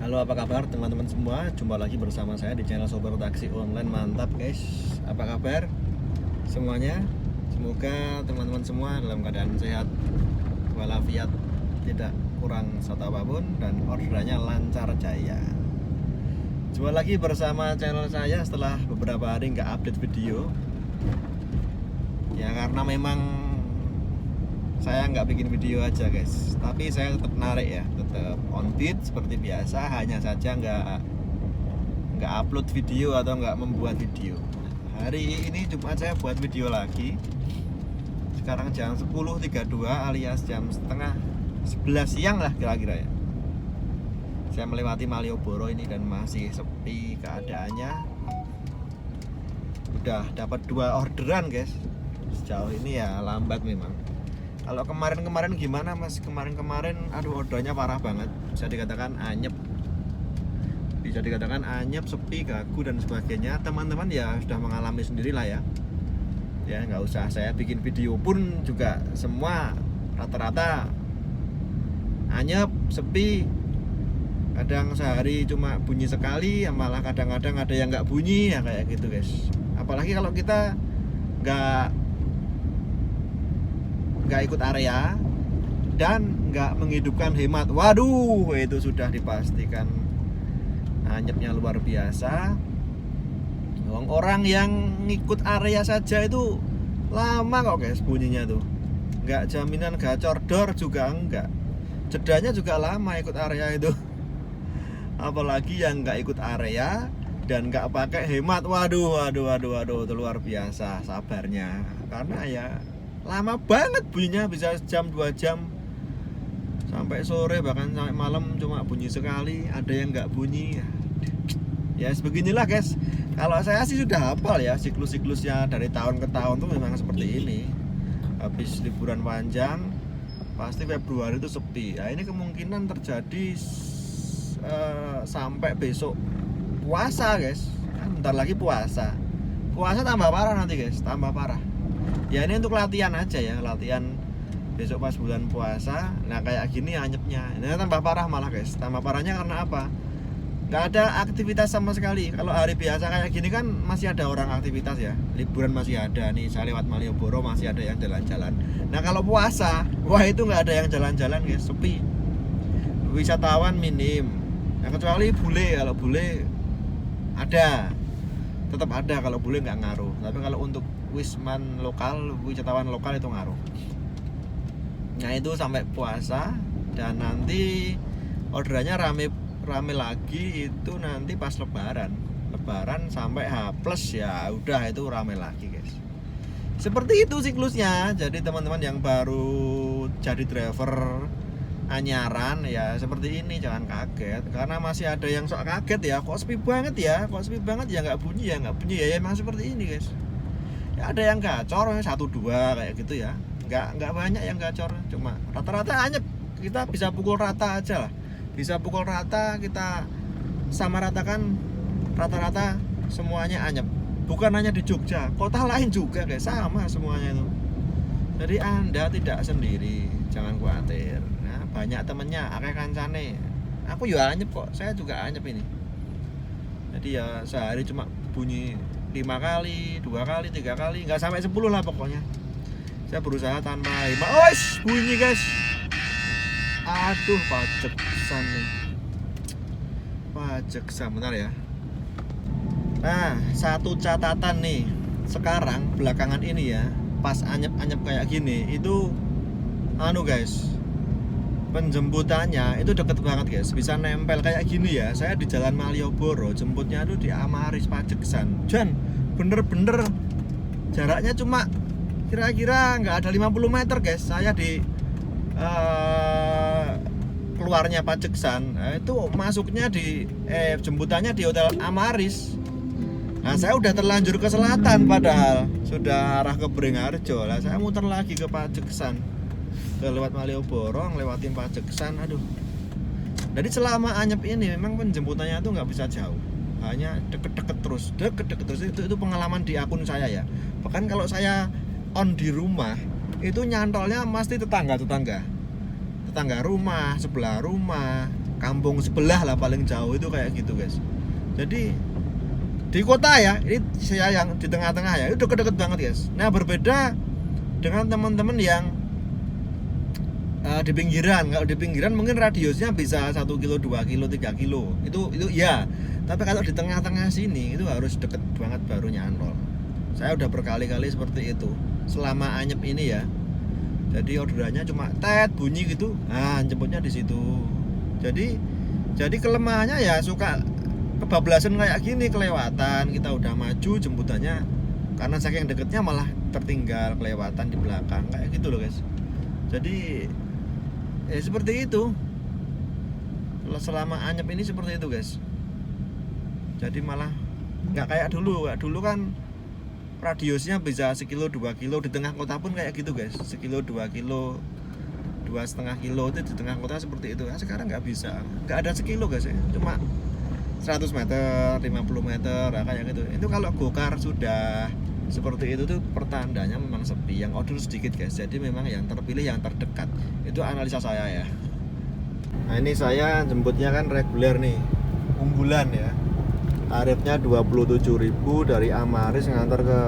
Halo, apa kabar teman-teman semua? Jumpa lagi bersama saya di channel Sober Taksi Online. Mantap guys. Apa kabar semuanya? Semoga teman-teman semua dalam keadaan sehat walafiat, tidak kurang satu apapun, dan orderannya lancar jaya. Jumpa lagi bersama channel saya setelah beberapa hari nggak update video. Ya karena memang saya nggak bikin video aja guys, tapi saya tetap narik ya, tetap on beat seperti biasa, hanya saja nggak upload video atau nggak membuat video. Hari ini Jumat saya buat video lagi. Sekarang jam 10.32 alias jam setengah 11 siang lah kira-kira ya. Saya melewati Malioboro ini dan masih sepi keadaannya. Udah dapat 2 orderan guys. Sejauh ini ya lambat memang. Kalau kemarin-kemarin gimana mas? Kemarin-kemarin aduh ordernya parah banget. Bisa dikatakan anyep. Sepi, gagu dan sebagainya. Teman-teman ya sudah mengalami sendiri lah ya. Ya nggak usah saya bikin video pun juga semua rata-rata anyep, sepi. Kadang sehari cuma bunyi sekali, malah kadang-kadang ada yang nggak bunyi ya kayak gitu guys. Apalagi kalau kita nggak ikut area dan nggak menghidupkan hemat, waduh itu sudah dipastikan anyepnya luar biasa. Orang yang ngikut area saja itu lama kok guys bunyinya tuh, nggak jaminan gacor door juga enggak, jedanya juga lama ikut area itu. Apalagi yang nggak ikut area dan nggak pakai hemat, waduh itu luar biasa sabarnya, karena ya lama banget bunyinya, bisa jam 2 jam sampai sore bahkan sampai malam cuma bunyi sekali, ada yang nggak bunyi. Ya sebeginilah guys. Kalau saya sih sudah hafal ya siklus-siklusnya dari tahun ke tahun tuh memang seperti ini. Habis liburan panjang pasti Februari itu sepi. Nah ini kemungkinan terjadi sampai besok puasa guys. Kan bentar lagi puasa tambah parah nanti guys, tambah parah. Ya ini untuk latihan aja ya, latihan besok pas bulan puasa. Nah kayak gini anyepnya, ini tambah parah malah guys. Tambah parahnya karena apa? Nggak ada aktivitas sama sekali. Kalau hari biasa kayak gini kan masih ada orang aktivitas ya, liburan masih ada nih, saya lewat Malioboro masih ada yang jalan-jalan. Nah kalau puasa, wah itu nggak ada yang jalan-jalan guys, sepi. Wisatawan minim. Nah kecuali bule, kalau bule ada, tetap ada, kalau bule nggak ngaruh. Tapi kalau untuk wisman lokal, wisatawan lokal itu ngaruh. Nah itu sampai puasa, dan nanti orderannya rame lagi itu nanti pas lebaran sampai H+ ya udah itu rame lagi guys. Seperti itu siklusnya. Jadi teman-teman yang baru jadi driver anyaran ya seperti ini, jangan kaget karena masih ada yang sok kaget ya, kok sepi banget ya nggak bunyi ya emang seperti ini guys. Ya ada yang gacor 1-2 kayak gitu ya, nggak banyak yang gacor, cuma rata-rata anyep. Kita bisa pukul rata aja lah, kita sama ratakan rata-rata semuanya anyep. Bukan hanya di Jogja, kota lain juga guys sama semuanya itu. Jadi Anda tidak sendiri, jangan khawatir. Nah, banyak temennya, akeh kancane. Aku ya anyep kok, saya juga anyep ini. Jadi ya sehari cuma bunyi 5 kali, 2 kali, 3 kali, nggak sampai 10 lah pokoknya. Saya berusaha tanpa hemat. Bunyi guys. Aduh, pajeksan nih. Bentar ya. Nah, satu catatan nih. Sekarang belakangan ini ya, pas anyep-anyep kayak gini, itu guys, penjemputannya itu deket banget guys, bisa nempel kayak gini ya. Saya di Jalan Malioboro, jemputnya tuh di Amaris Pajeksan. Dan bener-bener jaraknya cuma kira-kira nggak ada 50 meter guys. Saya di keluarnya Pajeksan, itu masuknya di jemputannya di Hotel Amaris. Nah saya udah terlanjur ke selatan, padahal sudah arah ke Beringharjo. Lah saya muter lagi ke Pajeksan, lewat Malioboro, ngelewatin Pajeksan. Aduh. Jadi selama anyep ini memang penjemputannya tuh nggak bisa jauh, hanya deket-deket terus. Itu pengalaman di akun saya ya. Bahkan kalau saya on di rumah itu nyantolnya pasti tetangga rumah, sebelah rumah, kampung sebelah lah paling jauh itu kayak gitu guys. Jadi di kota ya, ini saya yang di tengah-tengah ya, itu deket-deket banget guys. Nah berbeda dengan teman-teman yang di pinggiran. Kalau di pinggiran mungkin radiusnya bisa 1 kilo, 2 kilo, 3 kilo. Itu ya. Tapi kalau di tengah-tengah sini itu harus deket banget baru nyantol. Saya udah berkali-kali seperti itu selama anyep ini ya. Jadi orderannya cuma tet bunyi gitu. Nah, jemputnya di situ. Jadi kelemahannya ya suka kebablasan kayak gini, kelewatan. Kita udah maju jemputannya karena saking deketnya malah tertinggal, kelewatan di belakang kayak gitu loh guys. Jadi ya seperti itu. Selama anyep ini seperti itu guys. Jadi malah nggak kayak dulu. Dulu kan radiusnya bisa 1 kilo, 2 kilo. Di tengah kota pun kayak gitu guys, 1 kilo, 2 kilo, 2,5 kilo itu di tengah kota seperti itu. Nah, sekarang nggak bisa, nggak ada 1 kilo guys ya. Cuma 100 meter, 50 meter, nah, kayak gitu. Itu kalau gokar sudah seperti itu tuh pertandanya memang sepi, yang order sedikit guys. Jadi memang yang terpilih yang terdekat. Itu analisa saya ya. Nah ini saya jemputnya kan reguler nih, unggulan ya. Tarifnya 27.000 dari Amaris ngantar ke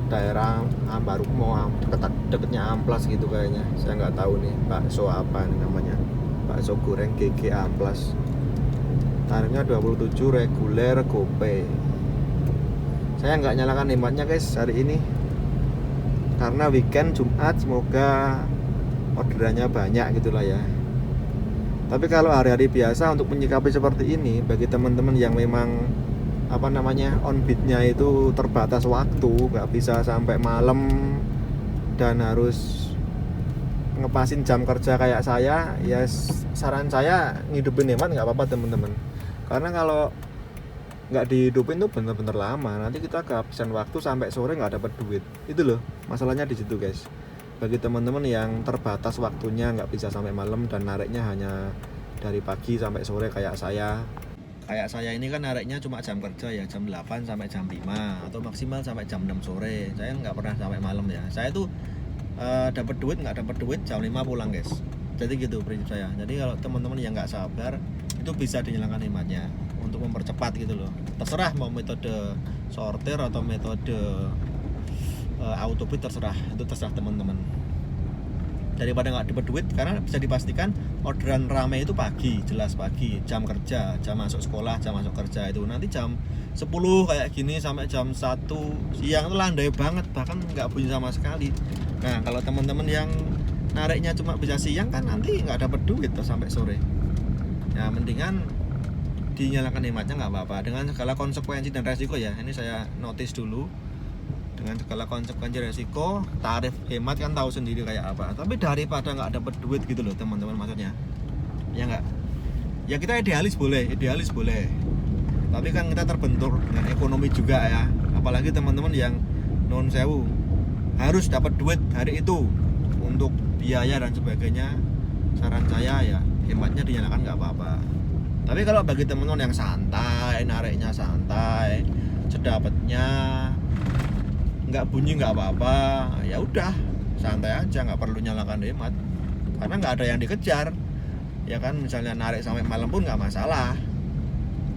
daerah Ambarukmo, deketnya Amplas gitu kayaknya. Saya nggak tahu nih bakso apa nih namanya, bakso goreng GG Amplas. Tarifnya 27 reguler GoPay. Saya nggak nyalakan hematnya guys hari ini karena weekend Jumat, semoga orderannya banyak gitulah ya. Tapi kalau hari-hari biasa untuk menyikapi seperti ini, bagi teman-teman yang memang on beatnya itu terbatas waktu, nggak bisa sampai malam dan harus ngepasin jam kerja kayak saya, ya saran saya ngidupin hemat nggak apa-apa teman-teman. Karena kalau nggak dihidupin tuh bener-bener lama, nanti kita kehabisan waktu sampai sore nggak dapat duit. Itu loh masalahnya di situ guys. Bagi teman-teman yang terbatas waktunya, nggak bisa sampai malam dan nariknya hanya dari pagi sampai sore kayak saya ini kan nariknya cuma jam kerja ya, jam 8 sampai jam 5 atau maksimal sampai jam 6 sore. Saya nggak pernah sampai malam ya. Saya tuh dapat duit nggak dapat duit jam 5 pulang guys. Jadi gitu prinsip saya. Jadi kalau teman-teman yang nggak sabar itu bisa dinyalakan hematnya untuk mempercepat gitu loh. Terserah mau metode sortir atau metode autopilot, terserah, itu terserah teman-teman. Daripada nggak dapat duit, karena bisa dipastikan orderan rame itu pagi, jelas pagi, jam kerja, jam masuk sekolah, jam masuk kerja itu. Nanti jam 10 kayak gini sampai jam 1 siang itu landai banget, bahkan nggak bunyi sama sekali. Nah kalau teman-teman yang nariknya cuma bisa siang kan nanti nggak dapat duit tuh sampai sore. Ya mendingan dinyalakan hematnya nggak apa-apa dengan segala konsekuensi dan resiko ya. Ini saya notice dulu. Dengan segala konsekuensi resiko, tarif hemat kan tahu sendiri kayak apa. Tapi daripada nggak dapat duit gitu loh teman-teman, maksudnya ya nggak, ya kita idealis boleh, tapi kan kita terbentur dengan ekonomi juga ya. Apalagi teman-teman yang non sewu harus dapat duit hari itu untuk biaya dan sebagainya. Saran saya ya hematnya dinyalakan nggak apa-apa. Tapi kalau bagi teman-teman yang santai, nariknya santai, sedapatnya nggak bunyi nggak apa-apa, ya udah santai aja, nggak perlu nyalakan hemat karena nggak ada yang dikejar ya kan. Misalnya narik sampai malam pun nggak masalah,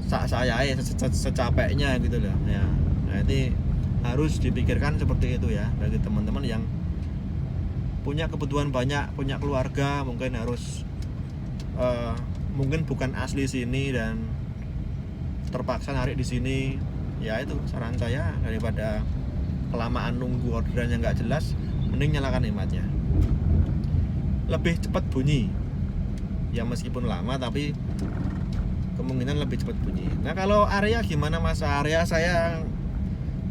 saya secapeknya gitu loh ya. Nah ini harus dipikirkan seperti itu ya bagi teman-teman yang punya kebutuhan banyak, punya keluarga, mungkin harus mungkin bukan asli sini dan terpaksa narik di sini. Ya itu saran saya, daripada kelamaan nunggu orderan yang nggak jelas, mending nyalakan hematnya, lebih cepat bunyi ya, meskipun lama tapi kemungkinan lebih cepat bunyi. Nah kalau area gimana mas? Area saya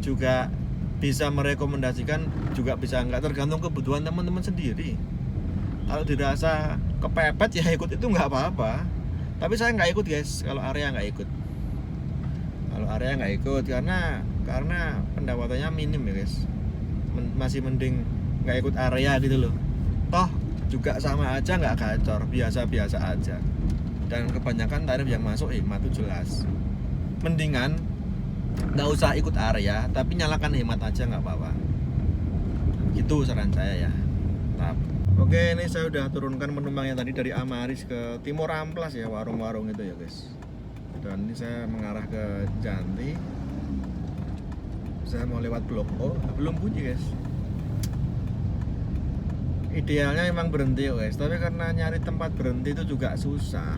juga bisa merekomendasikan, juga bisa nggak, tergantung kebutuhan teman-teman sendiri. Kalau dirasa kepepet ya ikut itu nggak apa-apa, tapi saya nggak ikut guys kalau area nggak ikut. Kalau area nggak ikut karena pendapatannya minim ya guys. Masih mending nggak ikut area gitu loh, toh juga sama aja, nggak gacor, biasa-biasa aja, dan kebanyakan tarif yang masuk hemat itu jelas. Mendingan nggak usah ikut area tapi nyalakan hemat aja, nggak apa-apa. Gitu saran saya ya. Nah, Oke, ini saya udah turunkan penumpangnya tadi dari Amaris ke Timur Amplas ya, warung-warung itu ya guys. Dan ini saya mengarah ke Janti. Saya mau lewat Blok O, belum bunyi guys. Idealnya memang berhenti ya guys, tapi karena nyari tempat berhenti itu juga susah,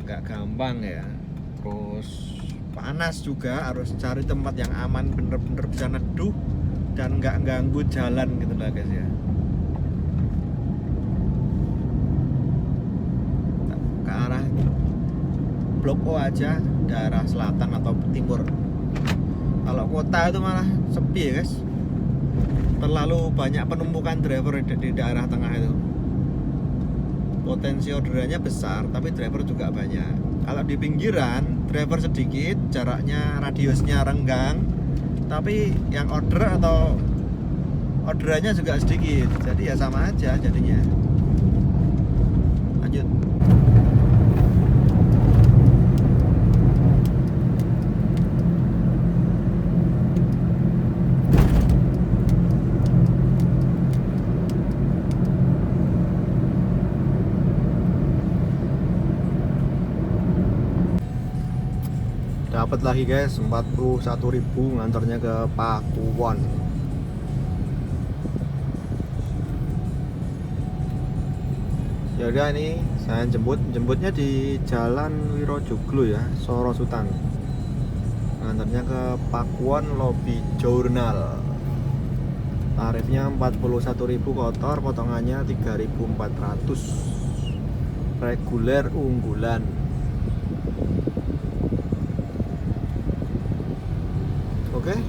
nggak gampang ya. Terus panas juga, harus cari tempat yang aman, bener-bener bisa neduh dan nggak ganggu jalan gitu lah guys ya. Ke arah Blok O aja, daerah selatan atau timur. Kalau kota itu malah sepi ya guys, terlalu banyak penumpukan driver di daerah tengah itu. Potensi orderannya besar, tapi driver juga banyak. Kalau di pinggiran, driver sedikit, jaraknya, radiusnya renggang, tapi yang order atau orderannya juga sedikit. Jadi ya sama aja jadinya. Lanjut. Dapat lagi guys, 41.000 ngantornya ke Pakuwon. Ya udah, ini saya jemputnya di Jalan Wirojoglo ya, Sorosutan. Ngantornya ke Pakuwon Lobby Journal. Tarifnya 41.000 kotor, potongannya 3.400. Reguler unggulan. Oke,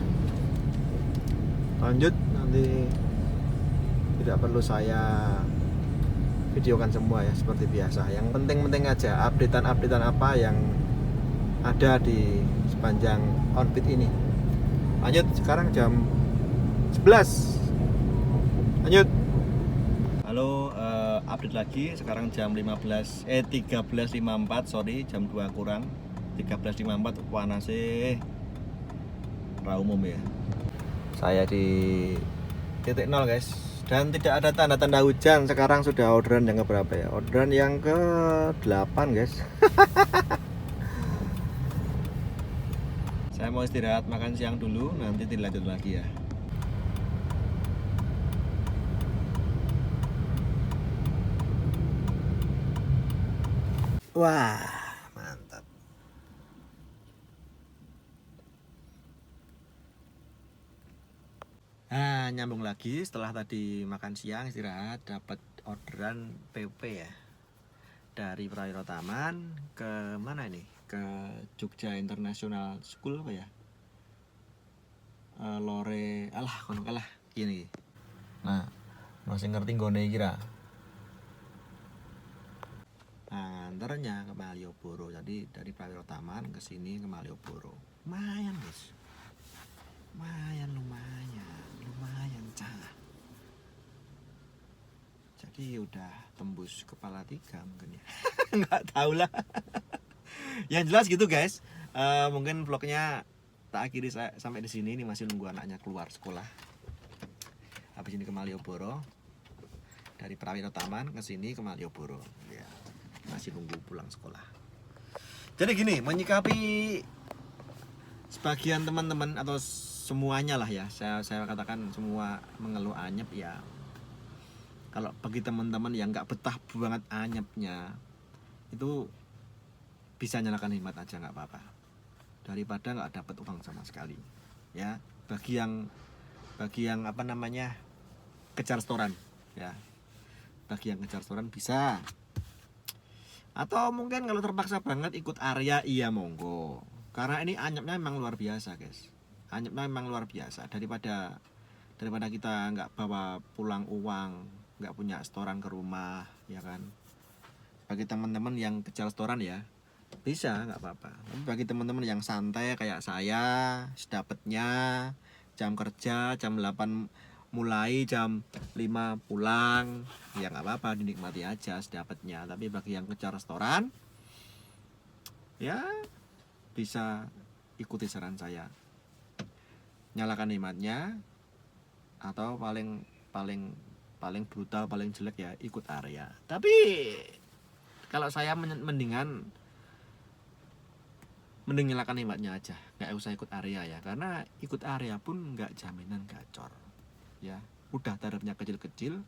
lanjut. Nanti tidak perlu saya videokan semua ya, seperti biasa. Yang penting-penting aja updatean apa yang ada di sepanjang onfit ini. Lanjut, sekarang jam 11. Lanjut. Halo, update lagi. Sekarang jam 13.54, sorry, jam 2 kurang. 13.54, panasnya ra umum ya. Saya di titik nol guys, dan tidak ada tanda-tanda hujan. Sekarang sudah orderan yang keberapa ya? Orderan yang ke-8 guys. Saya mau istirahat makan siang dulu, nanti dilanjut lagi ya. Wah, mantap. Nah, nyambung lagi setelah tadi makan siang istirahat, dapat orderan PP ya. Dari Prawiro Taman ke mana ini? Ke Jogja International School apa ya? Lore, alah kono kalah gini. Nah, masih ngerti nggone kira. Nah, antaranya ke Malioboro. Jadi dari Prawiro Taman ke sini ke Malioboro. Lumayan, guys. Lumayan cah. Jadi udah tembus kepala 3 mungkin ya. Nggak tahu lah. Yang jelas gitu guys. Mungkin vlognya tak akhiri sampai di sini. Ini masih nunggu anaknya keluar sekolah. Habis ini ke Malioboro. Dari Prawiro Taman ke sini ke Malioboro. Ya, masih nunggu pulang sekolah. Jadi gini, menyikapi sebagian teman-teman atau semuanya lah ya, saya katakan semua mengeluh anyep ya. Kalau bagi teman-teman yang nggak betah banget anyepnya, itu bisa nyalakan hemat aja, nggak apa-apa, daripada nggak dapat uang sama sekali ya. Bagi yang apa namanya kejar setoran ya, bagi yang kejar setoran bisa, atau mungkin kalau terpaksa banget ikut area, iya monggo, karena ini anyepnya memang luar biasa guys. Anyepnya memang luar biasa. Daripada kita nggak bawa pulang uang, nggak punya setoran ke rumah ya kan. Bagi teman-teman yang kejar setoran ya bisa, nggak apa-apa. Tapi bagi teman-teman yang santai kayak saya, sedapatnya jam kerja jam 8 mulai, jam 5 pulang, ya nggak apa-apa, dinikmati aja sedapatnya. Tapi bagi yang kejar setoran ya bisa ikuti saran saya, nyalakan hematnya, atau paling paling brutal, paling jelek ya ikut area. Tapi kalau saya mending nyalakan hematnya aja, nggak usah ikut area ya, karena ikut area pun nggak jaminan gacor ya. Udah tarifnya kecil-kecil,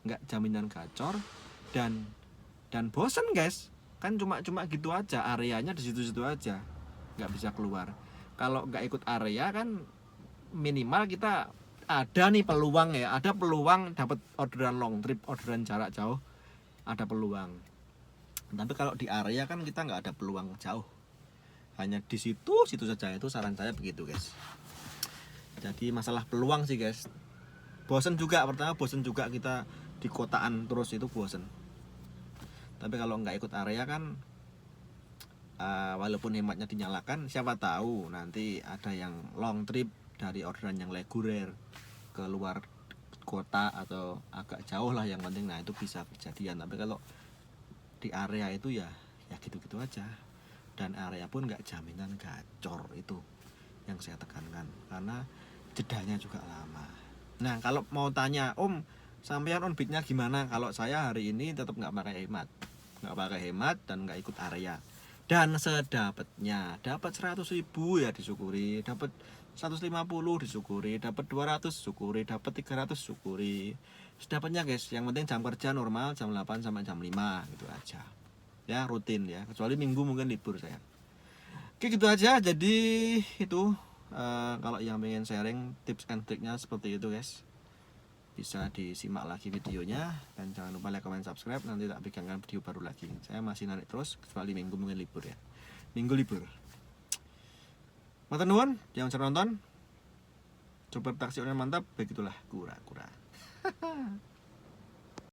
nggak jaminan gacor, dan bosen guys, kan cuma gitu aja, areanya di situ-situ aja, nggak bisa keluar. Kalau nggak ikut area kan minimal kita ada nih peluang ya, ada peluang dapat orderan long trip, orderan jarak jauh, ada peluang. Tapi kalau di area kan kita nggak ada peluang jauh, hanya di situ saja. Itu saran saya begitu guys. Jadi masalah peluang sih guys, bosen juga, pertama bosen juga kita di kotaan terus, itu bosen. Tapi kalau nggak ikut area kan walaupun hematnya dinyalakan, siapa tahu nanti ada yang long trip dari orderan yang reguler ke luar kota atau agak jauh lah, yang penting, nah itu bisa kejadian. Tapi kalau di area itu ya gitu-gitu aja, dan area pun nggak jaminan gacor, itu yang saya tekankan, karena jedanya juga lama. Nah kalau mau tanya, Om sampean on beatnya gimana, kalau saya hari ini tetap nggak pakai hemat dan nggak ikut area. Dan sedapatnya, dapat 100.000 ya disyukuri, dapat 150 disyukuri, dapat 200 syukuri, dapat 300 syukuri. Sedapatnya guys, yang penting jam kerja normal jam 8 sampai jam 5 gitu aja. Ya rutin ya, kecuali minggu mungkin libur saya. Oke gitu aja. Jadi itu kalau yang pengen sharing tips and triknya seperti itu guys, bisa disimak lagi videonya, dan jangan lupa like, comment, subscribe, nanti tak bikinkan video baru lagi. Saya masih narik terus, kecuali minggu mungkin libur ya, minggu libur. Matur nuwun, jangan lupa nonton. Super taksi online mantap, begitulah kura-kura.